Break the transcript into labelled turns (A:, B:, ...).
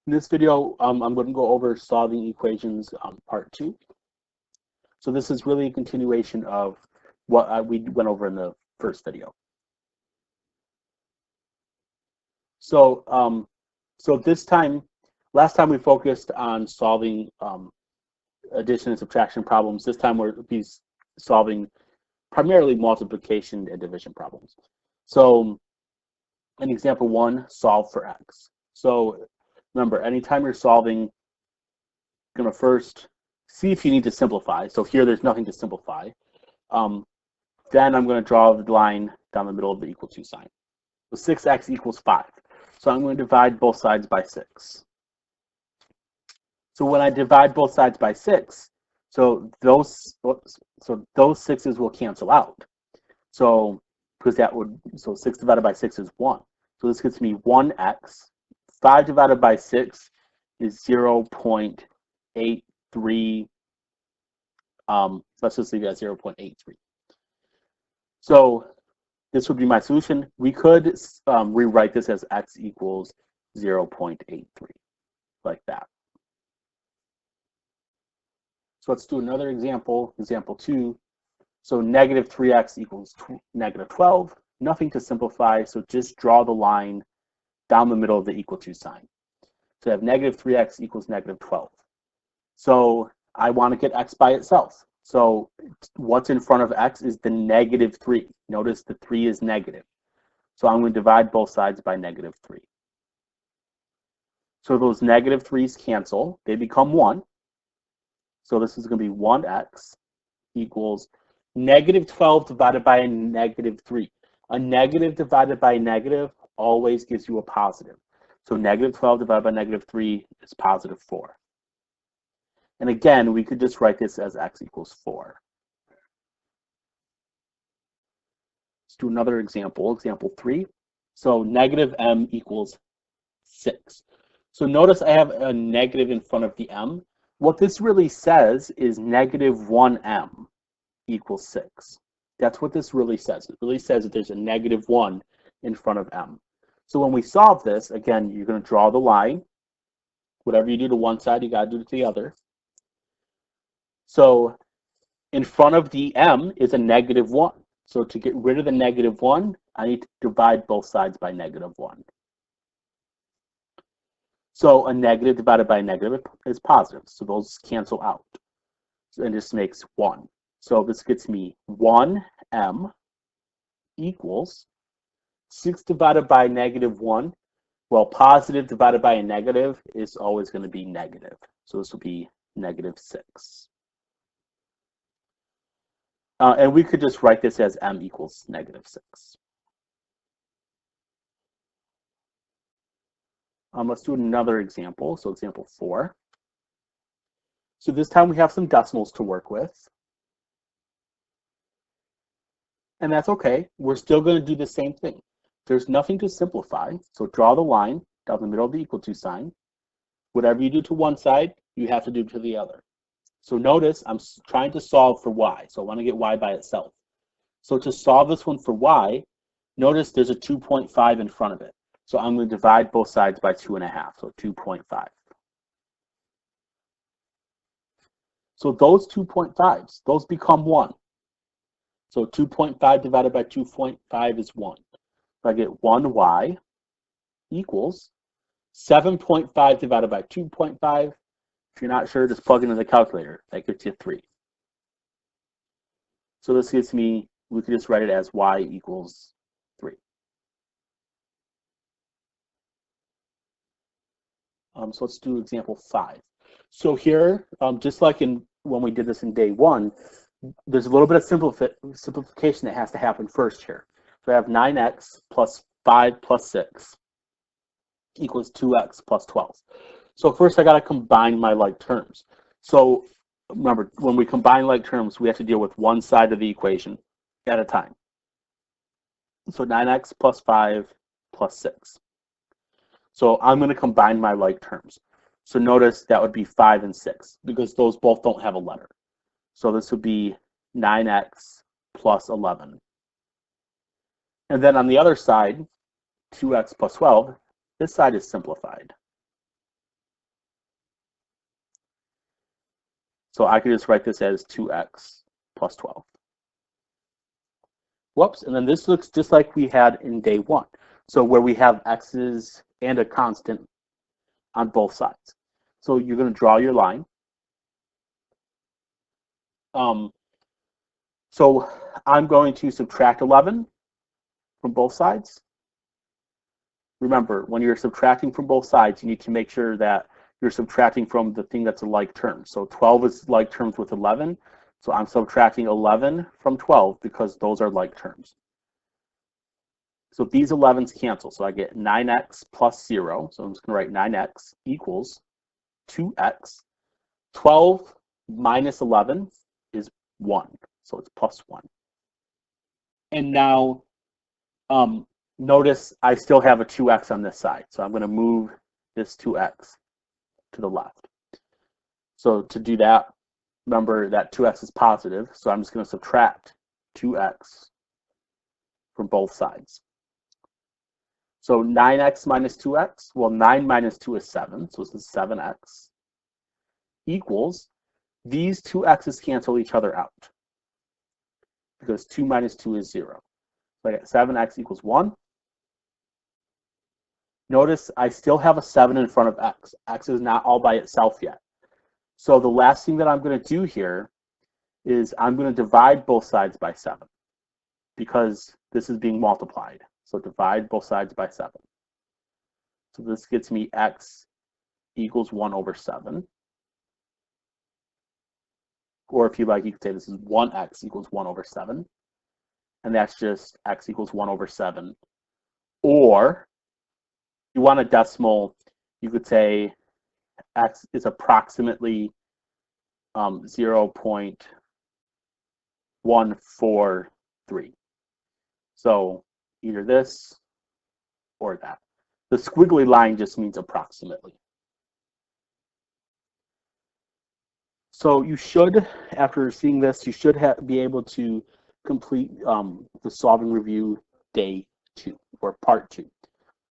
A: In this video, I'm going to go over solving equations part 2. So this is really a continuation of what we went over in the first video. So this time, last time we focused on solving addition and subtraction problems. This time we'll be solving primarily multiplication and division problems. So in example 1, solve for x. So remember, anytime you're solving, you're going to first see if you need to simplify. So here there's nothing to simplify. Then I'm going to draw the line down the middle of the equal to sign. So 6x equals 5. So I'm going to divide both sides by 6. So when I divide both sides by 6, so those 6's will cancel out. So 6 divided by 6 is 1. So this gives me 1x. 5 divided by 6 is 0.83. Let's just leave it at 0.83. So this would be my solution. We could rewrite this as x equals 0.83, like that. So let's do another example, example 2. So negative 3x equals negative 12. Nothing to simplify, so just draw the line down the middle of the equal to sign. So I have negative 3x equals negative 12. So I want to get x by itself. So what's in front of x is the negative 3. Notice the 3 is negative. So I'm going to divide both sides by negative 3. So those negative 3's cancel. They become 1. So this is going to be 1x equals negative 12 divided by a negative 3. A negative divided by a negative always gives you a positive. So negative 12 divided by negative 3 is positive 4. And again, we could just write this as x equals 4. Let's do another example, example 3. So negative m equals 6. So notice I have a negative in front of the m. What this really says is negative 1m equals 6. That's what this really says. It really says that there's a negative 1 in front of m. So when we solve this, again, you're going to draw the line. Whatever you do to one side, you got to do to the other. So in front of the m is a negative 1. So to get rid of the negative 1, I need to divide both sides by negative 1. So a negative divided by a negative is positive. So those cancel out. And this makes 1. So this gets me 1m equals 6 divided by negative 1. Well, positive divided by a negative is always going to be negative. So this will be negative 6. And we could just write this as m equals negative 6. Let's do another example. So example 4. So this time we have some decimals to work with. And that's okay. We're still going to do the same thing. There's nothing to simplify. So draw the line down the middle of the equal to sign. Whatever you do to one side, you have to do to the other. So notice I'm trying to solve for y. So I want to get y by itself. So to solve this one for y, notice there's a 2.5 in front of it. So I'm going to divide both sides by 2.5, so 2.5. So those 2.5s, those become 1. So 2.5 divided by 2.5 is 1. So I get 1y equals 7.5 divided by 2.5. If you're not sure, just plug into the calculator. That gets you 3. So this gives me, we could just write it as y equals 3. So let's do example 5. So here, just like when we did this in day 1, there's a little bit of simplification that has to happen first here. So I have 9x plus 5 plus 6 equals 2x plus 12. So first I got to combine my like terms. So remember, when we combine like terms, we have to deal with one side of the equation at a time. So 9x plus 5 plus 6. So I'm going to combine my like terms. So notice that would be 5 and 6 because those both don't have a letter. So this would be 9x plus 11. And then on the other side, 2x plus 12, this side is simplified. So I could just write this as 2x plus 12. Whoops, and then this looks just like we had in day one. So where we have x's and a constant on both sides. So you're going to draw your line. So I'm going to subtract 11 from both sides. Remember, when you're subtracting from both sides, you need to make sure that you're subtracting from the thing that's a like term. So 12 is like terms with 11. So I'm subtracting 11 from 12 because those are like terms. So these 11s cancel. So I get 9x plus 0. So I'm just going to write 9x equals 2x. 12 minus 11 is 1. So it's plus 1. And now notice I still have a 2x on this side. So I'm going to move this 2x to the left. So to do that, remember that 2x is positive. So I'm just going to subtract 2x from both sides. So 9x minus 2x, well, 9 minus 2 is 7, so this is 7x, equals, these two x's cancel each other out, because 2 minus 2 is 0. So I get 7x equals 1. Notice I still have a 7 in front of x. X is not all by itself yet. So the last thing that I'm going to do here is I'm going to divide both sides by 7, because this is being multiplied. So divide both sides by 7. So this gets me x equals 1 over 7. Or if you like, you could say this is 1x equals 1 over 7. And that's just x equals 1 over 7. Or if you want a decimal, you could say x is approximately 0.143. So either this or that. The squiggly line just means approximately. So you should, after seeing this, you should be able to complete the solving review day 2 or part 2.